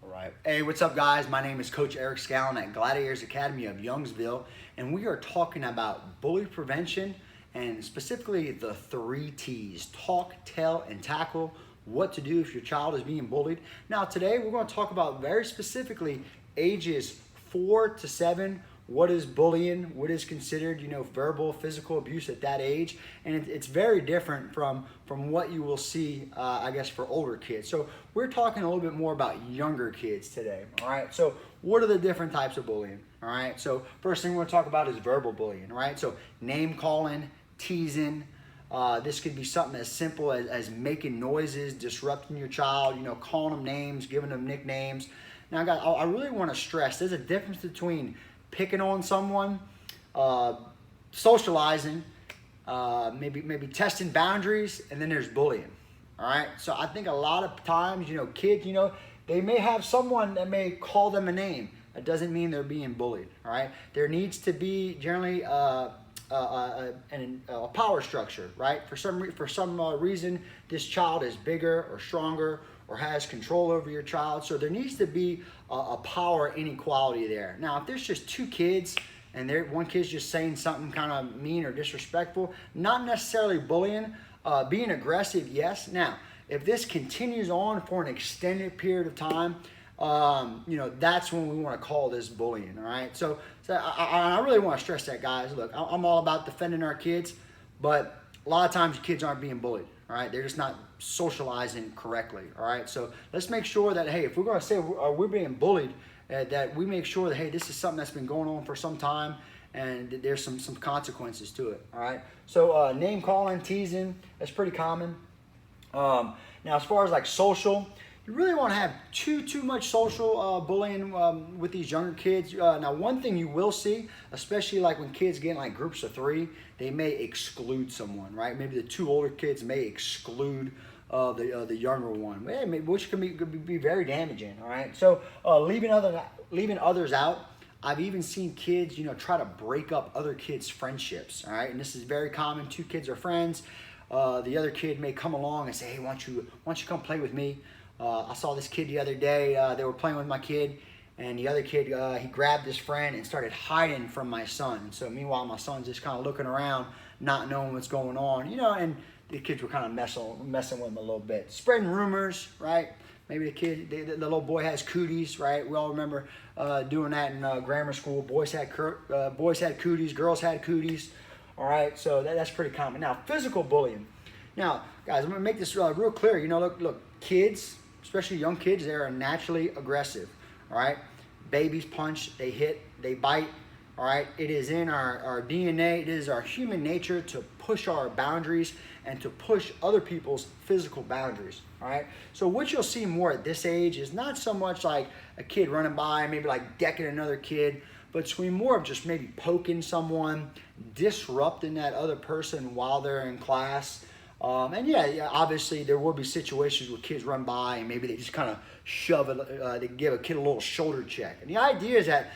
All right. Hey, what's up, guys? My name is Coach Eric Scallan at Gladiators Academy of Youngsville, and we are talking about bully prevention and specifically the 3 T's: talk, tell, and tackle. What to do if your child is being bullied. Now, today we're going to talk about very specifically ages 4 to 7. What is bullying? What is considered, verbal, physical abuse at that age? And it's very different from what you will see, I guess, for older kids. So we're talking a little bit more about younger kids today. All right. So what are the different types of bullying? All right. So first thing we're going to talk about is verbal bullying. All right. So name calling, teasing. This could be something as simple as making noises, disrupting your child. Calling them names, giving them nicknames. Now, guys, I really want to stress there's a difference between picking on someone, socializing, maybe testing boundaries, and then there's bullying. All right. So I think a lot of times, kids, they may have someone that may call them a name. That doesn't mean they're being bullied. All right. There needs to be generally a power structure, right? For some reason, this child is bigger or stronger or has control over your child. So there needs to be a power inequality there. Now, if there's just 2 kids and one kid's just saying something kind of mean or disrespectful, not necessarily bullying, being aggressive, yes. Now, if this continues on for an extended period of time, that's when we want to call this bullying, all right? So I really want to stress that, guys. Look, I'm all about defending our kids, but a lot of times kids aren't being bullied, all right? They're just not socializing correctly, all right? So let's make sure that, hey, if we're going to say we're being bullied, that we make sure that, hey, this is something that's been going on for some time and there's some consequences to it, all right? So name calling, teasing, that's pretty common. Now, as far as like social, you really want to have too much social bullying with these younger kids. Now, one thing you will see, especially like when kids get in like groups of 3, they may exclude someone, right? Maybe the 2 older kids may exclude the younger one, which can be very damaging. All right, so leaving others out. I've even seen kids, try to break up other kids' friendships. All right, and this is very common. 2 kids are friends. The other kid may come along and say, "Hey, why don't you come play with me?" I saw this kid the other day. They were playing with my kid, and the other kid, he grabbed his friend and started hiding from my son. And so meanwhile, my son's just kind of looking around, not knowing what's going on, and the kids were kind of messing with him a little bit. Spreading rumors, right? Maybe the little boy has cooties, right? We all remember doing that in grammar school. Boys had cooties, girls had cooties. All right, so that's pretty common. Now, physical bullying. Now, guys, I'm going to make this real clear. Look, kids, especially young kids, they are naturally aggressive, all right? Babies punch, they hit, they bite, all right? It is in our DNA, it is our human nature to push our boundaries and to push other people's physical boundaries, all right? So what you'll see more at this age is not so much like a kid running by, maybe like decking another kid, but it's more of just maybe poking someone, disrupting that other person while they're in class. And yeah, obviously there will be situations where kids run by and maybe they just kind of shove it, they give a kid a little shoulder check. And the idea is that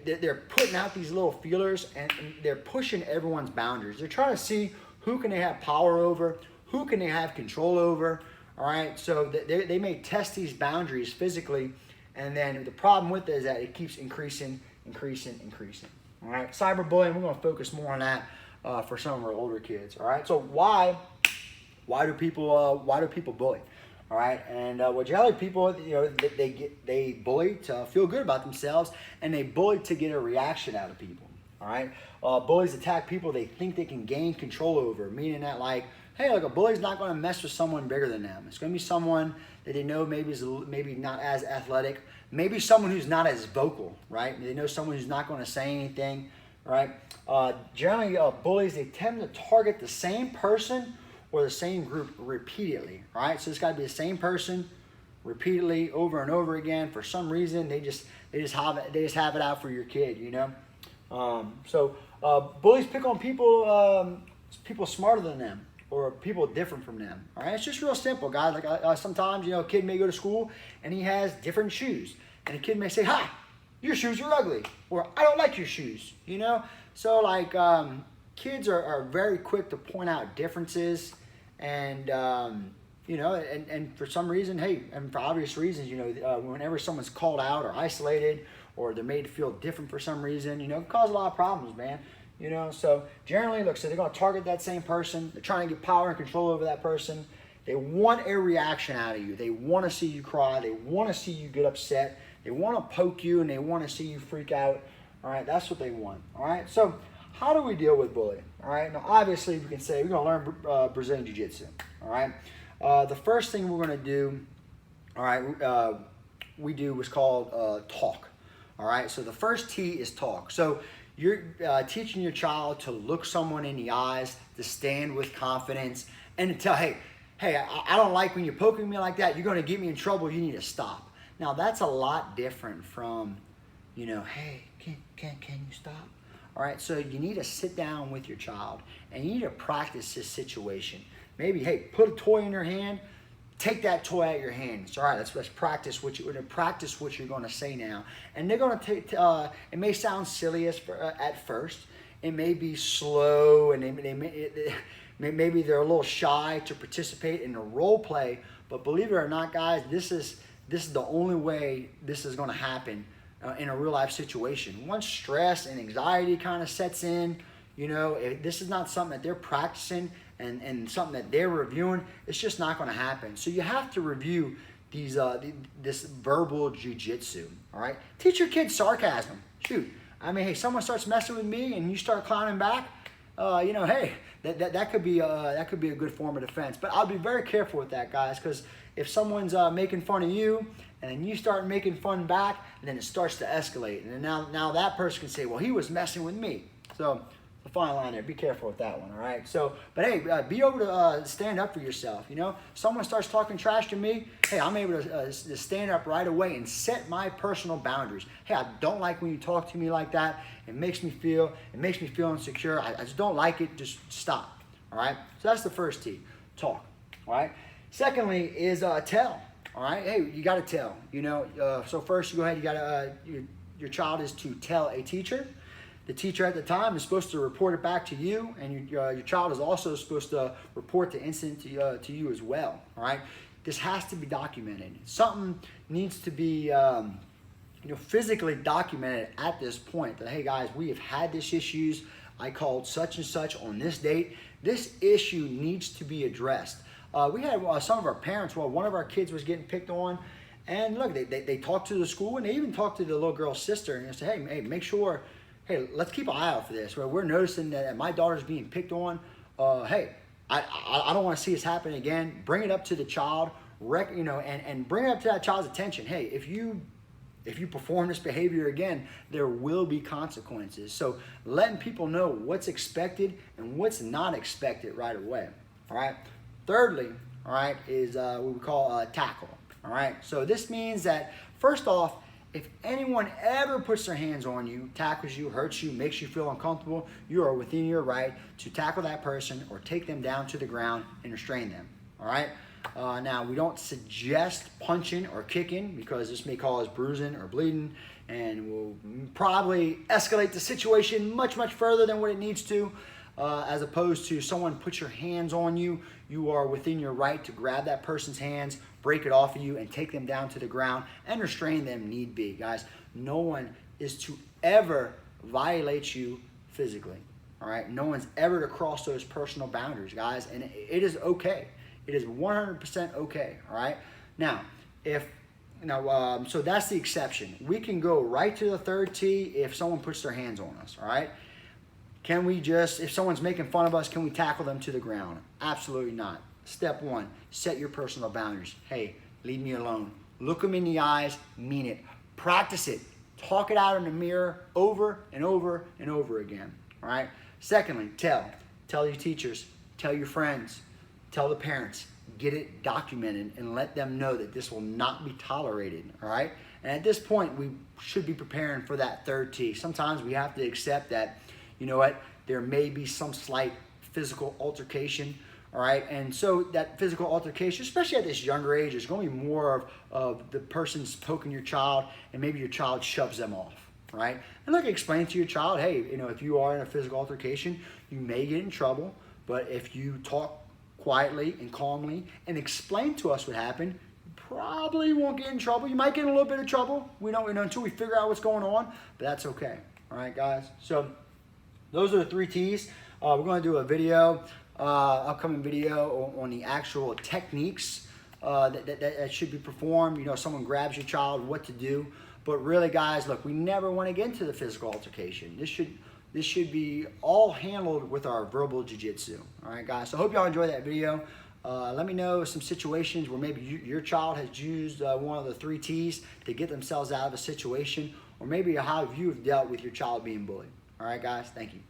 they're putting out these little feelers and they're pushing everyone's boundaries. They're trying to see who can they have power over, who can they have control over, all right? So they may test these boundaries physically, and then the problem with it is that it keeps increasing, all right? Cyberbullying, we're going to focus more on that for some of our older kids, all right? So why do people bully? All right, and generally people, they bully to feel good about themselves, and they bully to get a reaction out of people. All right, bullies attack people they think they can gain control over, meaning that like, hey, a bully's not going to mess with someone bigger than them. It's going to be someone that they know maybe not as athletic, maybe someone who's not as vocal, right? They know someone who's not going to say anything, right? Generally, bullies, they tend to target the same person or the same group repeatedly, right? So it's got to be the same person repeatedly over and over again. For some reason, they just have it out for your kid, So bullies pick on people smarter than them or people different from them. All right, it's just real simple, guys. Like sometimes a kid may go to school and he has different shoes, and a kid may say, "Hi, your shoes are ugly," or "I don't like your shoes." So like kids are very quick to point out differences. And you know, and for some reason, hey, and for obvious reasons, you know, whenever someone's called out or isolated or they're made to feel different for some reason, you know, it causes a lot of problems, man. You know, so generally, look, so they're going to target that same person. They're trying to get power and control over that person. They want a reaction out of you. They want to see you cry. They want to see you get upset. They want to poke you, and they want to see you freak out. All right, that's what they want. All right, so how do we deal with bullying? All right, now obviously we can say we're going to learn Brazilian Jiu-Jitsu. All right, the first thing we're going to do, all right, we do what's called talk. All right, so the first T is talk. So you're teaching your child to look someone in the eyes, to stand with confidence, and to tell, hey, I don't like when you're poking me like that. You're going to get me in trouble. You need to stop. Now, that's a lot different from, you know, hey, can you stop? All right, so you need to sit down with your child, and you need to practice this situation. Maybe, hey, put a toy in your hand. Take that toy out of your hands. All right, let's practice what you're going to say now. And they're going to take. It may sound silly at first. It may be slow, and maybe they're a little shy to participate in the role play. But believe it or not, guys, this is the only way this is going to happen in a real life situation. Once stress and anxiety kind of sets in, you know, if this is not something that they're practicing and something that they're reviewing, it's just not going to happen. So you have to review this verbal jiu-jitsu, all right? Teach your kids sarcasm. Shoot, I mean, hey, someone starts messing with me and you start clowning back, you know, hey, that could be a good form of defense. But I'll be very careful with that, guys, because if someone's making fun of you and then you start making fun back, then it starts to escalate. And then now that person can say, well, he was messing with me. So the fine line there. Be careful with that one, all right? So, but hey, be able to stand up for yourself, you know? Someone starts talking trash to me, hey, I'm able to stand up right away and set my personal boundaries. Hey, I don't like when you talk to me like that. It makes me feel insecure. I just don't like it. Just stop, all right? So that's the first T, talk, all right? Secondly is tell, all right? Hey, you got to tell, you know? So first, you go ahead, you got to, your child is to tell a teacher. The teacher at the time is supposed to report it back to you, and your child is also supposed to report the incident to you as well, all right? This has to be documented. Something needs to be physically documented at this point that, hey, guys, we have had these issues. I called such and such on this date. This issue needs to be addressed. We had some of our parents, one of our kids was getting picked on, and look, they talked to the school, and they even talked to the little girl's sister, and they said, hey, make sure, hey, let's keep an eye out for this. We're noticing that my daughter's being picked on. Hey, I don't want to see this happen again. Bring it up to the child, and bring it up to that child's attention. Hey, if you perform this behavior again, there will be consequences. So letting people know what's expected and what's not expected right away. All right. Thirdly, all right, is what we call tackle. All right. So this means that first off, if anyone ever puts their hands on you, tackles you, hurts you, makes you feel uncomfortable, you are within your right to tackle that person or take them down to the ground and restrain them, all right? Now, we don't suggest punching or kicking because this may cause bruising or bleeding and will probably escalate the situation much, much further than what it needs to. As opposed to someone puts your hands on you, you are within your right to grab that person's hands, break it off of you, and take them down to the ground and restrain them need be. Guys, no one is to ever violate you physically, all right? No one's ever to cross those personal boundaries, guys, and it is okay. It is 100% okay, all right? Now, so that's the exception. We can go right to the third T if someone puts their hands on us, all right? Can we just, if someone's making fun of us, can we tackle them to the ground? Absolutely not. Step one, set your personal boundaries. Hey, leave me alone. Look them in the eyes, mean it. Practice it. Talk it out in the mirror over and over and over again, all right? Secondly, tell. Tell your teachers, tell your friends, tell the parents. Get it documented and let them know that this will not be tolerated, all right? And at this point, we should be preparing for that third T. Sometimes we have to accept that, you know what, there may be some slight physical altercation, all right? And so that physical altercation, especially at this younger age, is going to be more of the person's poking your child and maybe your child shoves them off, right? And look, explain to your child, hey, if you are in a physical altercation, you may get in trouble, but if you talk quietly and calmly and explain to us what happened, you probably won't get in trouble. You might get in a little bit of trouble. We don't know until we figure out what's going on, but that's okay. All right, guys. So those are the 3 T's. We're going to do a video, upcoming video on the actual techniques that should be performed. You know, someone grabs your child, what to do. But really, guys, look, we never want to get into the physical altercation. This should be all handled with our verbal jiu-jitsu. All right, guys. So I hope y'all enjoyed that video. Let me know some situations where maybe your child has used one of the 3 T's to get themselves out of a situation, or maybe how you have dealt with your child being bullied. All right, guys. Thank you.